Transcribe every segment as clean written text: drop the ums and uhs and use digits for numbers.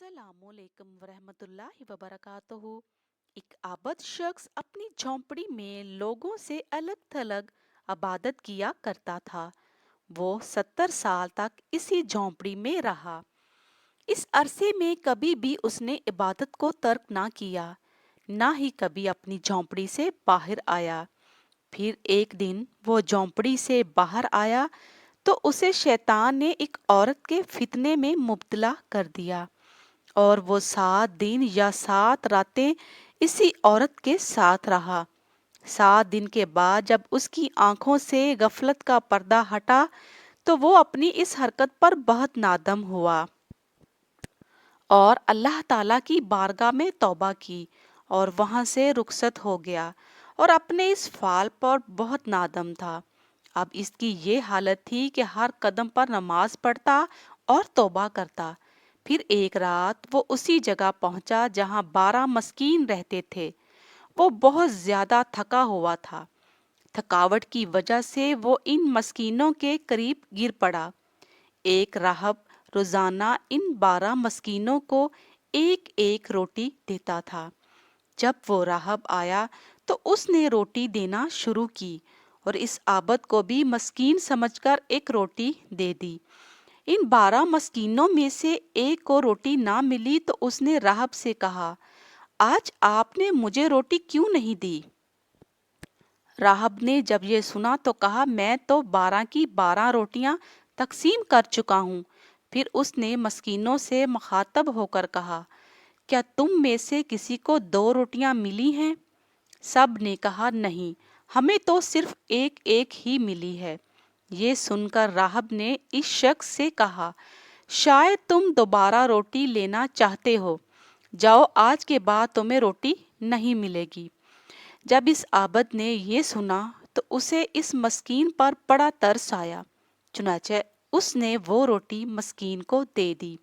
अस्सलाम वालेकुम वरहमतुल्लाहि वबरकातुहू। एक आबद शख्स अपनी झोंपड़ी में लोगों से अलग थलग इबादत किया करता था। वो 70 साल तक इसी झोंपड़ी में रहा। इस अरसे में कभी भी उसने इबादत को तर्क ना किया, ना ही कभी अपनी झोंपड़ी से बाहर आया। फिर एक दिन वो झोंपड़ी से बाहर आया तो उसे शैतान ने एक औरत के फितने में मुब्तला कर दिया और वो 7 दिन या 7 रातें इसी औरत के साथ रहा। 7 दिन के बाद जब उसकी आंखों से गफलत का पर्दा हटा तो वो अपनी इस हरकत पर बहुत नादम हुआ और अल्लाह ताला की बारगाह में तौबा की और वहां से रुखसत हो गया और अपने इस फाल पर बहुत नादम था। अब इसकी ये हालत थी कि हर कदम पर नमाज पढ़ता और तौबा करता। फिर एक रात वो उसी जगह पहुंचा जहां 12 मस्कीन रहते थे। वो बहुत ज्यादा थका हुआ था। थकावट की वजह से वो इन मस्कीनों के करीब गिर पड़ा। एक राहब रोजाना इन 12 मस्कीनों को एक एक रोटी देता था। जब वो राहब आया तो उसने रोटी देना शुरू की और इस आबद को भी मस्कीन समझकर एक रोटी दे दी। इन 12 मस्कीनों में से एक को रोटी ना मिली तो उसने राहब से कहा, आज आपने मुझे रोटी क्यों नहीं दी? राहब ने जब ये सुना तो कहा, मैं तो 12 की 12 रोटियां तकसीम कर चुका हूँ। फिर उसने मस्कीनों से मुखातब होकर कहा, क्या तुम में से किसी को 2 रोटियां मिली हैं? सब ने कहा, नहीं, हमें तो सिर्फ एक एक ही मिली है। ये सुनकर राहब ने इस शख्स से कहा, शायद तुम दोबारा रोटी लेना चाहते हो। जाओ, आज के बाद तुम्हें रोटी नहीं मिलेगी। जब इस आबद ने ये सुना तो उसे इस मस्कीन पर बड़ा तरस आया। चुनाचे उसने वो रोटी मस्कीन को दे दी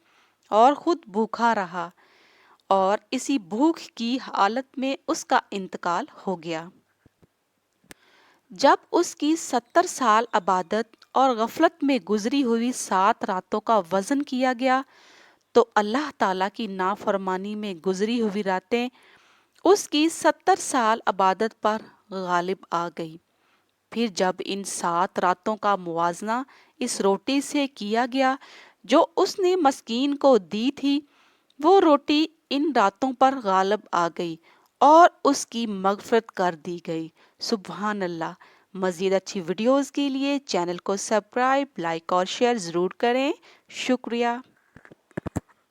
और खुद भूखा रहा और इसी भूख की हालत में उसका इंतकाल हो गया। जब उसकी 70 साल इबादत और गफलत में गुजरी हुई 7 रातों का वजन किया गया तो अल्लाह ताला की नाफरमानी में गुजरी हुई रातें उसकी 70 साल इबादत पर गालिब आ गई। फिर जब इन 7 रातों का मुवाजना इस रोटी से किया गया जो उसने मस्कीन को दी थी, वो रोटी इन रातों पर गालिब आ गई और उसकी मगफरत कर दी गई। सुभान अल्लाह। मज़ीद अच्छी वीडियोस के लिए चैनल को सब्सक्राइब, लाइक और शेयर ज़रूर करें। शुक्रिया।